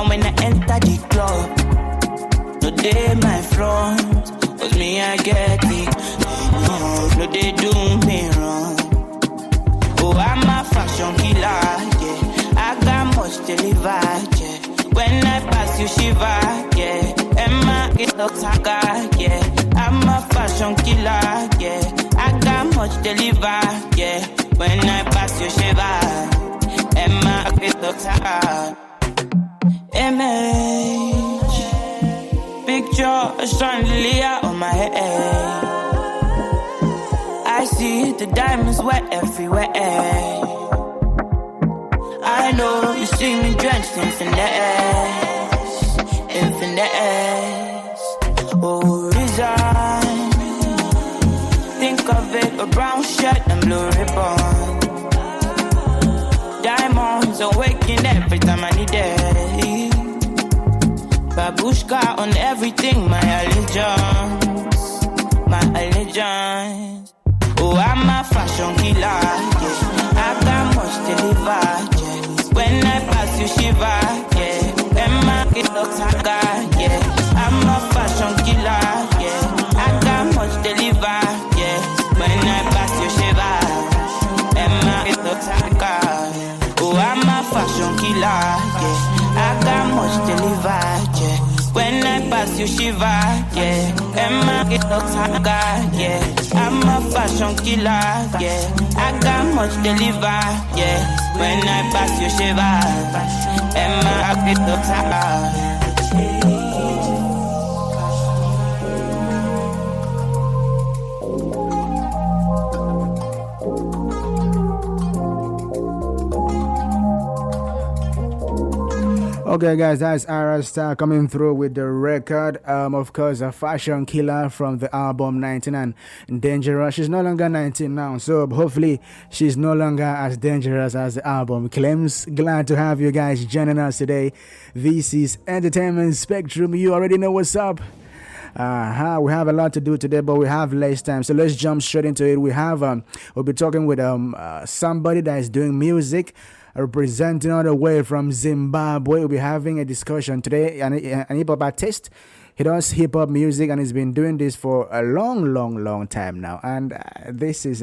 And when I enter the club, no day my front, cause me I get it. No they do me wrong. Oh, I'm a fashion killer, yeah. I got much to deliver, yeah. When I pass you shiver, yeah. Emma it looks like yeah. I'm a fashion killer, yeah. I got much to deliver, yeah. When I pass you shiver, Emma it looks like image. Picture a chandelier on my head. I see the diamonds wet everywhere. I know you see me drenched in finesse, in finesse. Oh, resign. Think of it, a brown shirt and blue ribbon. Diamonds are waking every time I need it. Babushka on everything, my allegiance, my allegiance. Oh, I'm a fashion killer, yeah. I got much to deliver, yeah. When I pass you shiver, yeah. Emma, it looks like yeah. I'm a fashion killer, yeah. I got much to deliver, yeah. When I pass you shiver, Emma, it looks like oh, I'm a fashion killer, yeah. I got much to deliver, yeah. When I pass you shiver, yeah. Emma, it looks like yeah. I'm a fashion killer, yeah. I got much to deliver, yeah. When I pass you shiver, Emma, it looks like Okay, guys, that's Ara Star coming through with the record. Of course, a fashion killer from the album 19 and Dangerous. She's no longer 19 now, so hopefully she's no longer as dangerous as the album claims. Glad to have you guys joining us today. This is Entertainment Spectrum. You already know what's up. We have a lot to do today, but we have less time, so let's jump straight into it. We'll be talking with somebody that is doing music, representing all the way from Zimbabwe. We'll be having a discussion today. An hip-hop artist. He does hip-hop music and he's been doing this for a long time now. And this is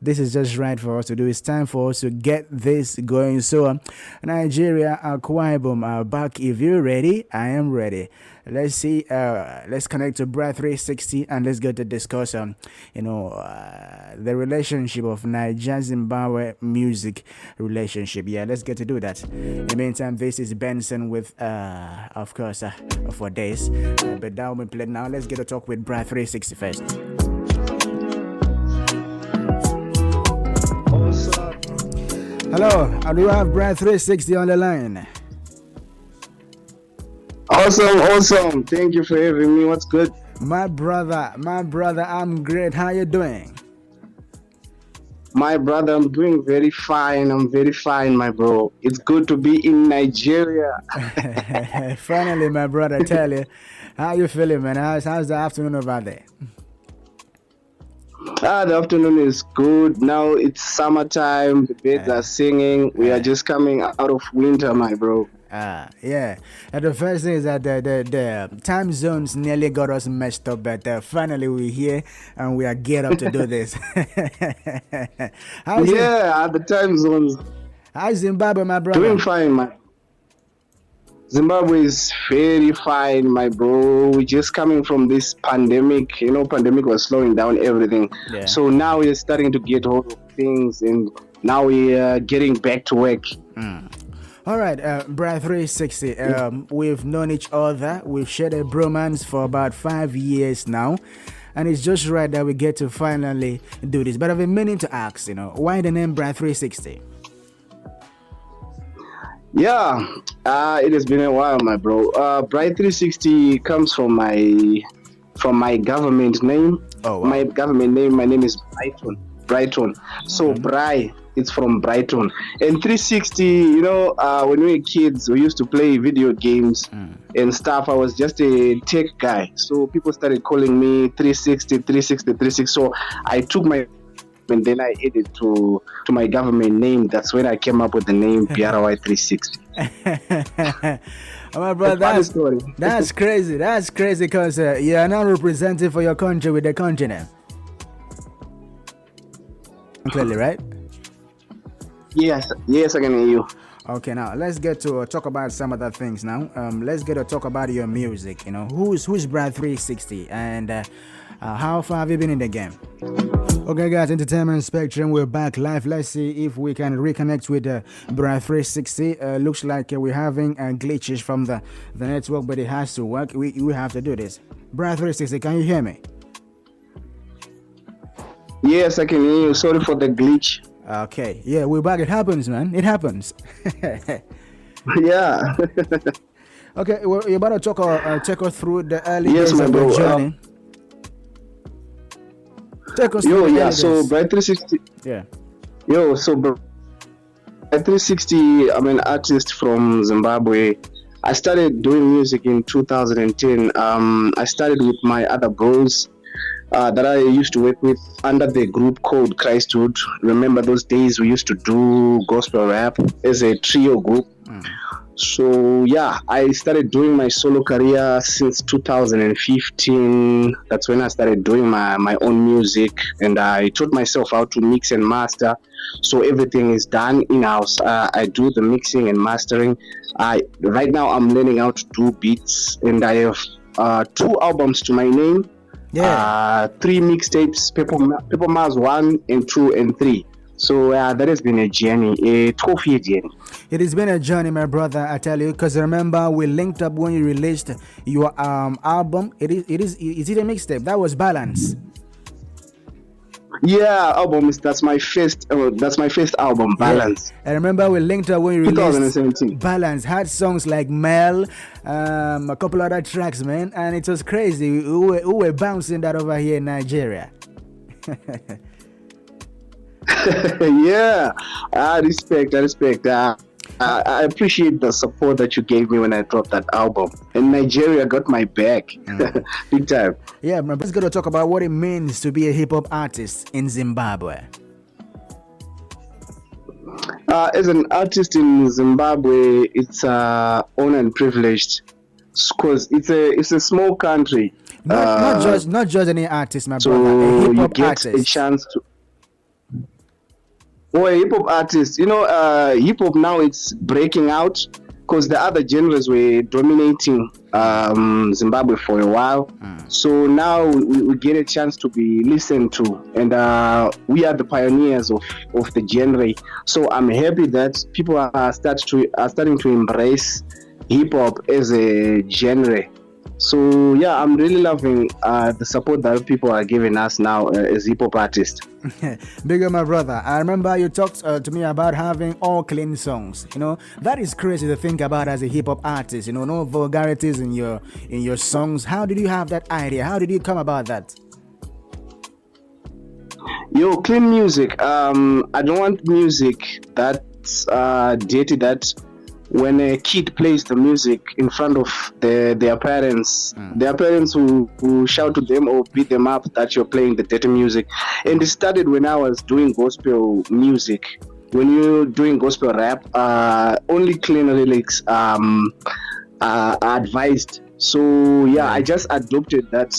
just right for us to do. It's time for us to get this going. So, Nigeria, Akwa Ibom are back. If you're ready, I am ready. Let's see. Let's connect to Brythreesixty and let's get to discuss the relationship of Nigeria Zimbabwe music relationship. Yeah, let's get to do that. In the meantime, this is Benson with of course for days. But that will be played now. Let's get to talk with Brythreesixty first. Hello, I do have Brythreesixty on the line. Awesome. Thank you for having me. What's good? My brother, I'm great. How you doing? My brother, I'm doing very fine. I'm very fine, my bro. It's good to be in Nigeria. Finally, my brother, tell you. How you feeling, man? How's the afternoon over there? The afternoon is good. Now it's summertime. The birds are singing. We are just coming out of winter, my bro. Yeah. And the first thing is that the time zones nearly got us messed up, but finally we're here and we are geared up to do this. The time zones. How's Zimbabwe, my brother? Doing fine, man. Zimbabwe is very fine, my bro. We're just coming from this pandemic. Pandemic was slowing down everything. Yeah. So now we're starting to get hold of things and now we're getting back to work. All right, Brythreesixty, we've known each other. We've shared a bromance for about 5 years now. And it's just right that we get to finally do this. But I've been meaning to ask, why the name Brythreesixty? Yeah, it has been a while, my bro. Brythreesixty comes from my government name. Oh, wow. My government name, my name is Brighton. So Bry, it's from Brighton. And 360, when we were kids, we used to play video games and stuff. I was just a tech guy. So people started calling me 360. So I took my and then I added to my government name. That's when I came up with the name Brythreesixty. Oh, my brother, that's crazy. That's crazy because you are now representing for your country with the country name. Clearly, right? Yes, I can hear you. Okay, now let's get to talk about some other things now. Let's get to talk about your music. You know, who's Brythreesixty, and how far have you been in the game? Okay, guys, Entertainment Spectrum, we're back live. Let's see if we can reconnect with Brythreesixty. Looks like we're having glitches from the network, but it has to work. We have to do this. Brythreesixty, can you hear me? Yes, I can hear you. Sorry for the glitch. Okay, yeah, we're back. It happens, man. It happens. Yeah. Okay, well, you're about to take us through the early days of your journey. Take us through the early days. So Brythreesixty. Yeah. So Brythreesixty, I'm an artist from Zimbabwe. I started doing music in 2010. I started with my other bros that I used to work with under the group called Christhood. Remember those days we used to do gospel rap as a trio group. So yeah, I started doing my solo career since 2015. That's when I started doing my own music, and I taught myself how to mix and master. So everything is done in-house. I do the mixing and mastering. Right now I'm learning how to do beats, and I have 2 albums to my name. Yeah. 3 mixtapes, People Mars 1 and 2 and 3. So that has been a journey, a 12-year journey. It has been a journey, my brother, I tell you, because remember we linked up when you released your album. Is it a mixtape? That was Balance. Yeah, that's my first album, Balance. Yeah. I remember we linked up when you released 2017. Balance. Had songs like Mel, a couple other tracks, man, and it was crazy. We were bouncing that over here in Nigeria. Yeah, I respect. I appreciate the support that you gave me when I dropped that album. And Nigeria got my back. Big time. Yeah, man, let's go to talk about what it means to be a hip-hop artist in Zimbabwe. As an artist in Zimbabwe, it's honor and privileged because it's a small country. Not just any artist, my brother. A hip-hop you get artist. A chance to. A hip-hop artist. Hip-hop now it's breaking out because the other genres were dominating Zimbabwe for a while. So now we get a chance to be listened to, and we are the pioneers of the genre. So I'm happy that people are starting to embrace hip-hop as a genre. So yeah, I'm really loving the support that people are giving us now as hip-hop artists. Bigger, my brother. I remember you talked to me about having all clean songs. That is crazy to think about as a hip-hop artist. No vulgarities in your songs. How did you have that idea? How did you come about that? Clean music. I don't want music that's dirty, that when a kid plays the music in front of their parents, their parents will shout to them or beat them up that you're playing the dirty music. And it started when I was doing gospel music. When you're doing gospel rap, only clean lyrics are advised. So yeah, I just adopted that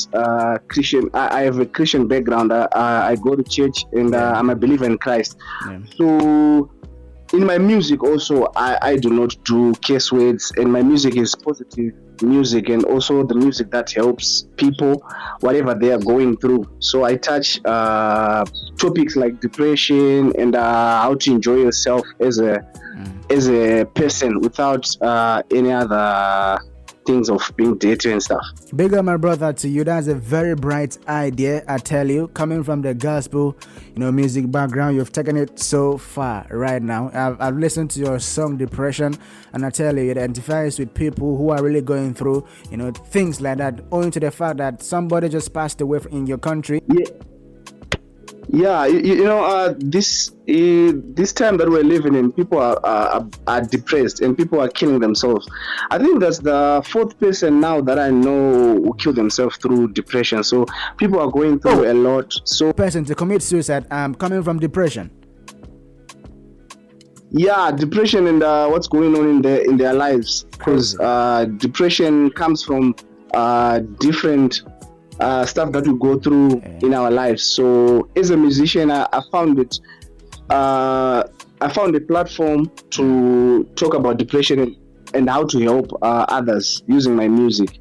Christian. I have a Christian background. I go to church, and I'm a believer in Christ. So in my music also, I do not do curse words, and my music is positive music, and also the music that helps people whatever they are going through. So I touch topics like depression and how to enjoy yourself as a person without any other things of being dirty and stuff. Big up, my brother, to you. That's a very bright idea, I tell you. Coming from the gospel, music background, you've taken it so far right now. I've listened to your song Depression, and I tell you, it identifies with people who are really going through, things like that, owing to the fact that somebody just passed away in your country. Yeah. Yeah, this time that we're living in, people are depressed and people are killing themselves. I think that's the fourth person now that I know who killed themselves through depression. So people are going through a lot. So Person to commit suicide coming from depression. yeah, depression and what's going on in their lives, because depression comes from different stuff that we go through in our lives. So as a musician, I found it. I found a platform to talk about depression and how to help others using my music.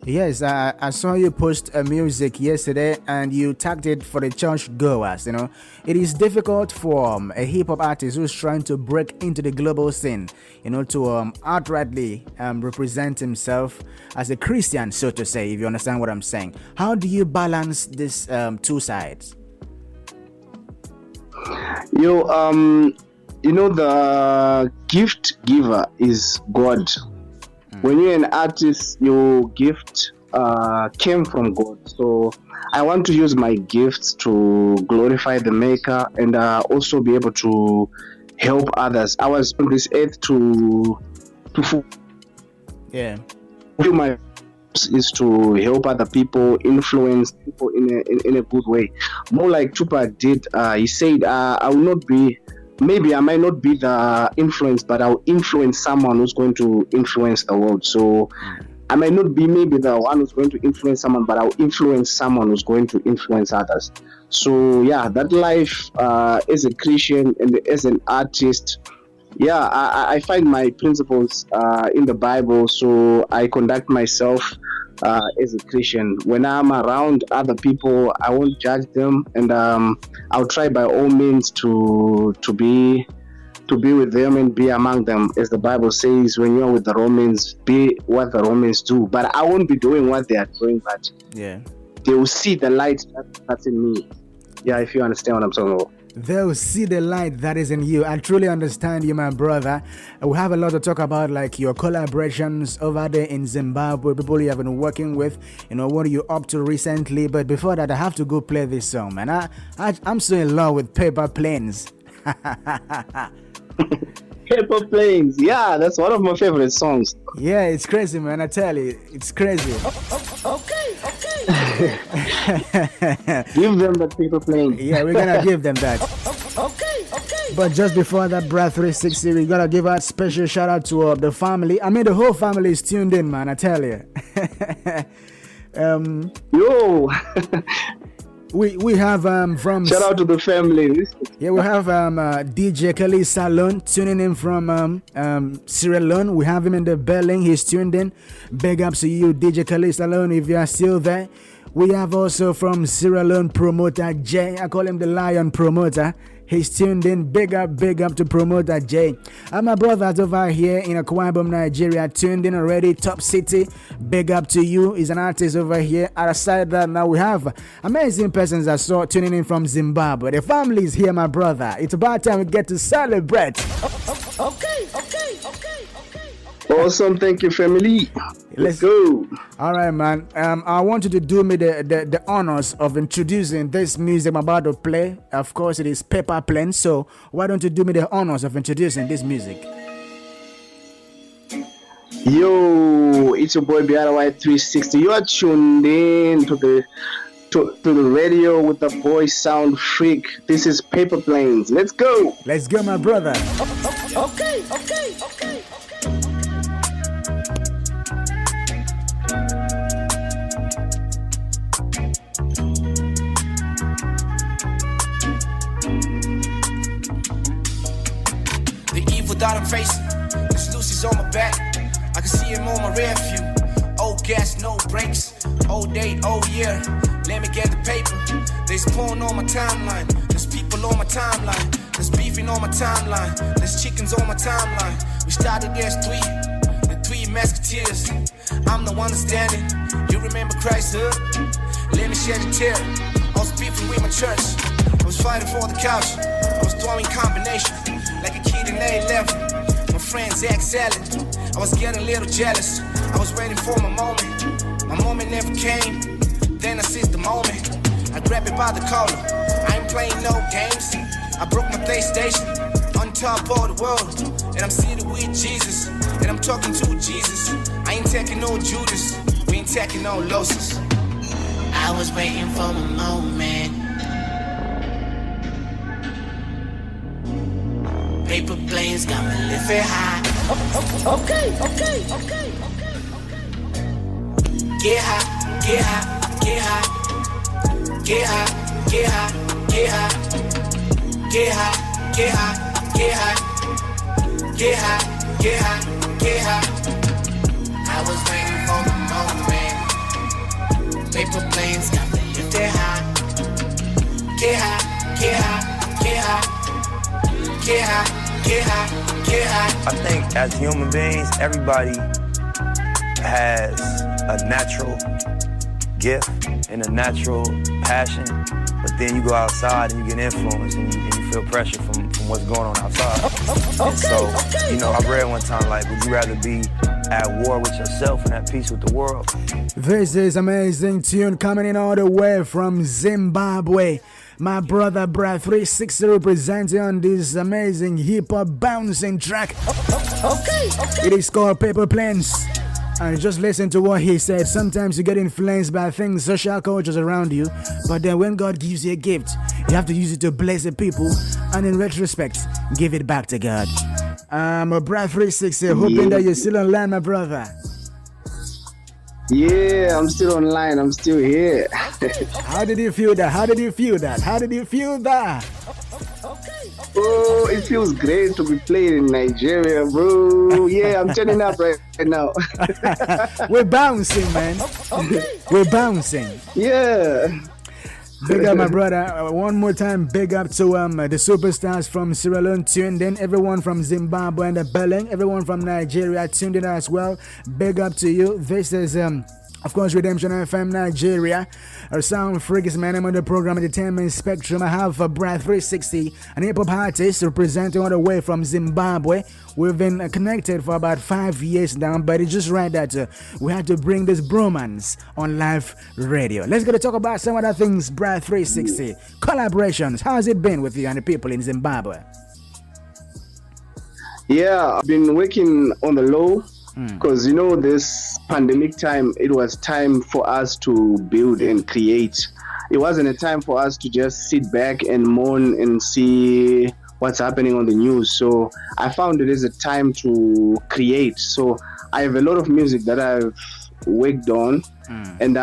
Yes, I saw you post a music yesterday and you tagged it for the church goers. It is difficult for a hip hop artist who's trying to break into the global scene, to outrightly represent himself as a Christian, so to say, if you understand what I'm saying. How do you balance these two sides? The gift giver is God. When you're an artist, your gift came from God. So I want to use my gifts to glorify the Maker and also be able to help others. I was on this earth to do my is to help other people, influence people in a good way. More like Tupac did. He said, I will not be, maybe I might not be the influence, but I'll influence someone who's going to influence the world. So I might not be maybe the one who's going to influence someone, but I'll influence someone who's going to influence others. So yeah, that life as a Christian and as an artist, yeah, I find my principles in the Bible. So I conduct myself as a Christian. When I'm around other people, I won't judge them, and I'll try by all means to be with them and be among them. As the Bible says, when you're with the Romans, be what the Romans do. But I won't be doing what they are doing, but they will see the light that's in me. Yeah, if you understand what I'm talking about. They'll see the light that is in you. I truly understand you, my brother. We have a lot to talk about, like your collaborations over there in Zimbabwe, people you have been working with, what are you up to recently. But before that, I have to go play this song, man. I'm so in love with Paper Planes. Paper Planes, yeah, that's one of my favorite songs. Yeah, it's crazy, man. I tell you, it's crazy. Okay. Give them the Paper Planes. Yeah, we're gonna give them that. Okay. But just before that, Brythreesixty, we gotta give a special shout out to the family. I mean, the whole family is tuned in, man. I tell you. Yo. We have from shout out to the family. Yeah, we have DJ Kelly Salon tuning in from Sierra Leone. We have him in the building. He's tuned in. Big ups to you, DJ Kelly Salon, if you are still there. We have also from Sierra Leone promoter Jay. I call him the Lion Promoter. He's tuned in. Big up to promoter Jay. And my brothers over here in Akwa Ibom, Nigeria, tuned in already. Top City. Big up to you. He's an artist over here. Aside that, now we have amazing persons I saw tuning in from Zimbabwe. The family is here, my brother. It's about time we get to celebrate. Okay. Awesome, thank you, family. Let's go. All right, man. I want you to do me the honors of introducing this music I'm about to play. Of course, it is Paper Planes. So why don't you do me the honors of introducing this music? Yo, it's your boy Brythreesixty. You are tuned in to the radio with the boy Soundfreak. This is Paper Planes. Let's go. Let's go, my brother. Okay. That I'm facing, this Lucy's on my back. I can see him on my rear view. Old gas, no brakes. Old date, old year. Let me get the paper. There's porn on my timeline. There's people on my timeline. There's beefing on my timeline. There's chickens on my timeline. We started as the three musketeers. I'm the one that's standing. You remember Christ, huh? Let me shed a tear. I was beefing with my church. I was fighting for the couch. I was throwing combination. Like a kid in A11, my friends excelling. I was getting a little jealous. I was waiting for my moment. My moment never came. Then I seized the moment. I grab it by the collar. I ain't playing no games. I broke my PlayStation on top of the world. And I'm seated with Jesus. And I'm talking to Jesus. I ain't taking no Judas. We ain't taking no losses. I was waiting for a moment. Paper planes got me lifted high. Okay. Get high, get high, get high. Get high, get high, get high. Get high, get high, get high. Get high, get high, get high. I was waiting for the moment. Paper planes got me lifted high. Get high, get high, get high. Get high, get high, get high. I think as human beings, everybody has a natural gift and a natural passion, but then you go outside and you get influenced and you feel pressure from what's going on outside. And so, I read one time, like, would you rather be at war with yourself and at peace with the world? This is amazing tune coming in all the way from Zimbabwe. My brother Brythreesixty representing on this amazing hip-hop bouncing track. Okay. It is called Paper Planes. And just listen to what he said. Sometimes you get influenced by things, social cultures around you. But then when God gives you a gift, you have to use it to bless the people. And in retrospect, give it back to God. Brythreesixty, hoping that you're still online, my brother. Yeah, I'm still online. I'm still here. How did you feel that? How did you feel that? Oh, it feels great to be playing in Nigeria, bro. Yeah, I'm turning up right now. We're bouncing, man. We're bouncing. Yeah. Big up, my brother. One more time, big up to the superstars from Sierra Leone tuned in. Everyone from Zimbabwe and the Beleng. Everyone from Nigeria tuned in as well. Big up to you. This is of course, Redemption FM Nigeria. Our Soundfreak is my name on the program Entertainment Spectrum. I have Brythreesixty, an hip-hop artist representing all the way from Zimbabwe. We've been connected for about 5 years now, but it's just right that we had to bring this bromance on live radio. Let's get to talk about some other things, Brythreesixty. Collaborations, how's it been with you and the people in Zimbabwe? Yeah, I've been working on the low. Because this pandemic time, it was time for us to build and create. It wasn't a time for us to just sit back and mourn and see what's happening on the news. So I found it as a time to create. So I have a lot of music that I've worked on and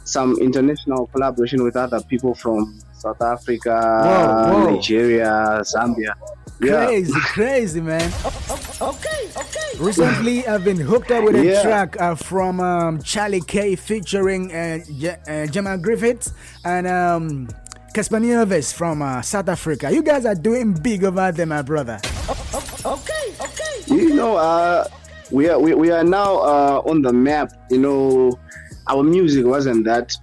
some international collaboration with other people from South Africa, Nigeria, Zambia. Crazy, man. Okay. Recently, I've been hooked up with a track from Charlie K featuring Gemma Griffiths and Casper Nieves from South Africa. You guys are doing big over there, my brother. Okay. We are now on the map. Our music wasn't that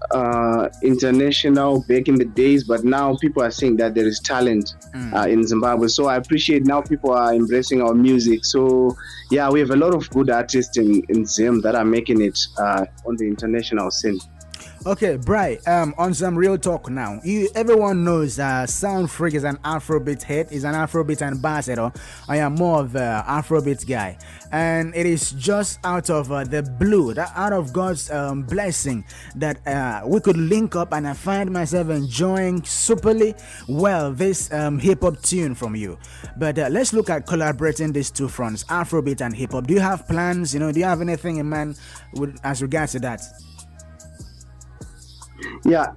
international back in the days, but now people are saying that there is talent in Zimbabwe. So I appreciate now people are embracing our music. So yeah, we have a lot of good artists in Zim that are making it on the international scene. Okay, Bry, on some real talk now. Everyone knows Soundfreak is an Afrobeat head, is an Afrobeat ambassador. I am more of an Afrobeat guy. And it is just out of the blue, out of God's blessing that we could link up, and I find myself enjoying superly well this hip-hop tune from you. But let's look at collaborating these two fronts, Afrobeat and hip-hop. Do you have plans? Do you have anything in mind as regards to that? Yeah,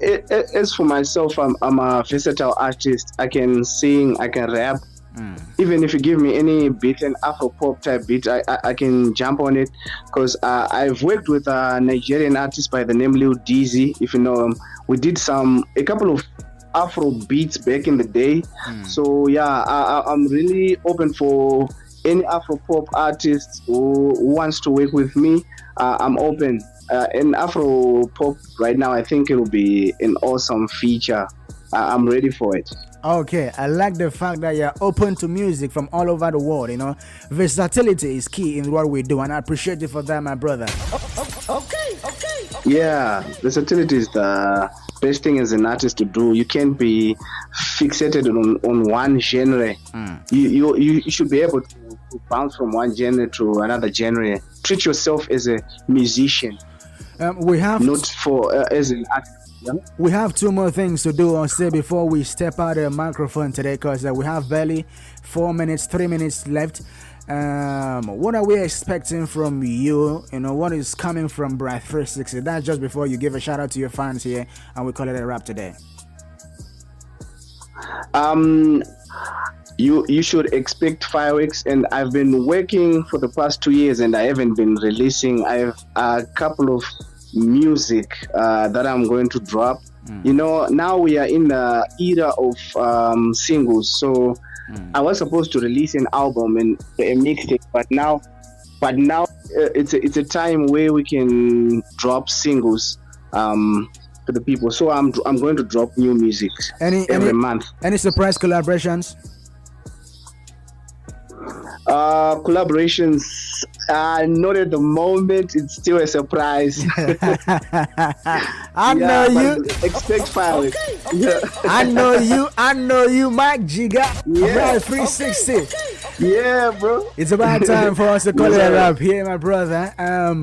as for myself, I'm a versatile artist. I can sing, I can rap. Even if you give me any beat, an Afro pop type beat, I can jump on it. Because I've worked with a Nigerian artist by the name Lil Dizzy, if you know him. We did a couple of Afro beats back in the day. So yeah, I'm really open for any Afro pop artist who wants to work with me. I'm open. In Afro pop right now, I think it will be an awesome feature. I'm ready for it. Okay, I like the fact that you're open to music from all over the world. Versatility is key in what we do, and I appreciate you for that, my brother. Okay. Yeah, versatility is the best thing as an artist to do. You can't be fixated on one genre. You should be able to bounce from one genre to another genre. Treat yourself as a musician. We have not for as an artist. Yeah? We have two more things to do or say before we step out of the microphone today, because we have barely 3 minutes left. What are we expecting from you? What is coming from Brythreesixty? That's just before you give a shout out to your fans here, and we call it a wrap today. You should expect fireworks, and I've been working for the past 2 years, and I haven't been releasing. I have a couple of music that I'm going to drop. Now we are in the era of singles, so I was supposed to release an album and a mixtape, but now it's a time where we can drop singles to the people. So I'm going to drop new music every month. Any surprise collaborations? Collaborations, not at the moment. It's still a surprise. I know you. Expect fireworks. Okay. I know you, Mike Giga. Brythreesixty. Yeah, bro. It's about time for us to call it a wrap here, my brother.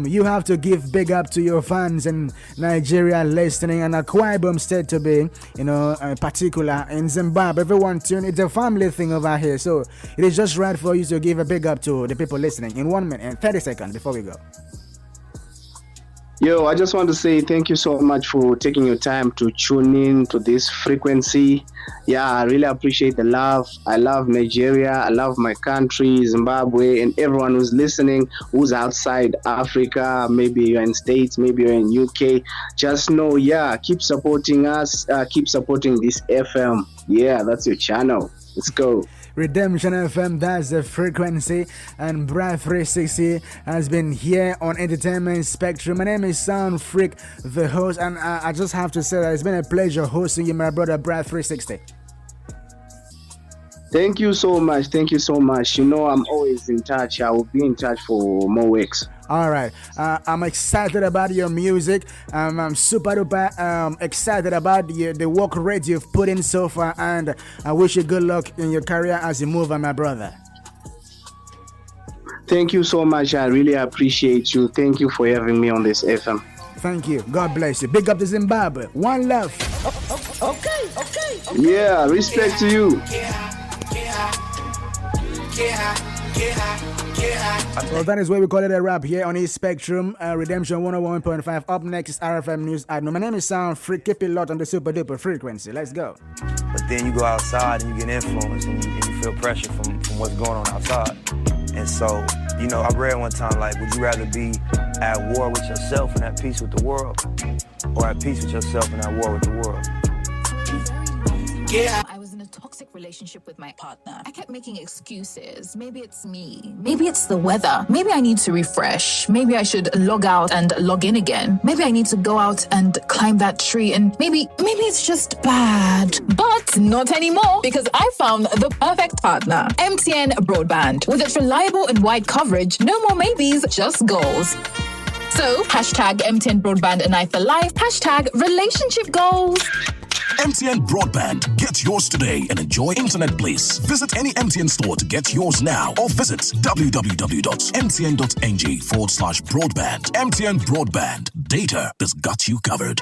You have to give big up to your fans in Nigeria listening, and Akwa Ibom State to be, in particular in Zimbabwe. Everyone tune. It's a family thing over here, so it is just right for you to give a big up to the people listening in 1 minute and 30 seconds before we go. Yo, I just want to say thank you so much for taking your time to tune in to this frequency. Yeah, I really appreciate the love. I love Nigeria. I love my country, Zimbabwe, and everyone who's listening, who's outside Africa. Maybe you're in States, maybe you're in UK. Just know, keep supporting us. Keep supporting this FM. Yeah, that's your channel. Let's go. Redemption FM, that's the frequency, and Brythreesixty has been here on Entertainment Spectrum. My name is Soundfreak, the host, and I just have to say that it's been a pleasure hosting you, my brother Brythreesixty. Thank you so much. I'm always in touch. I will be in touch for more weeks. All right. I'm excited about your music. I'm super duper excited about the work rate you've put in so far, and I wish you good luck in your career as you move on, my brother. Thank you so much. I really appreciate you. Thank you for having me on this FM. Thank you. God bless you. Big up to Zimbabwe. One love. Okay. Yeah, respect to you. Well, that is where we call it a wrap here on East Spectrum, Redemption 101.5. Up next is RFM News. My name is Soundfreak. Keep it locked on the super duper frequency. Let's go. But then you go outside and you get influenced and you feel pressure from what's going on outside. And so, I read one time, like, would you rather be at war with yourself and at peace with the world, or at peace with yourself and at war with the world? Yeah. I was in a toxic relationship with my partner. I kept making excuses. Maybe it's me. Maybe it's the weather. Maybe I need to refresh. Maybe I should log out and log in again. Maybe I need to go out and climb that tree, and maybe it's just bad. But not anymore, because I found the perfect partner. MTN Broadband. With its reliable and wide coverage, no more maybes, just goals. So, hashtag MTN Broadband and I for life. Hashtag relationship goals. MTN Broadband. Get yours today and enjoy internet bliss. Visit any MTN store to get yours now, or visit www.mtn.ng/broadband. MTN Broadband. Data that's got you covered.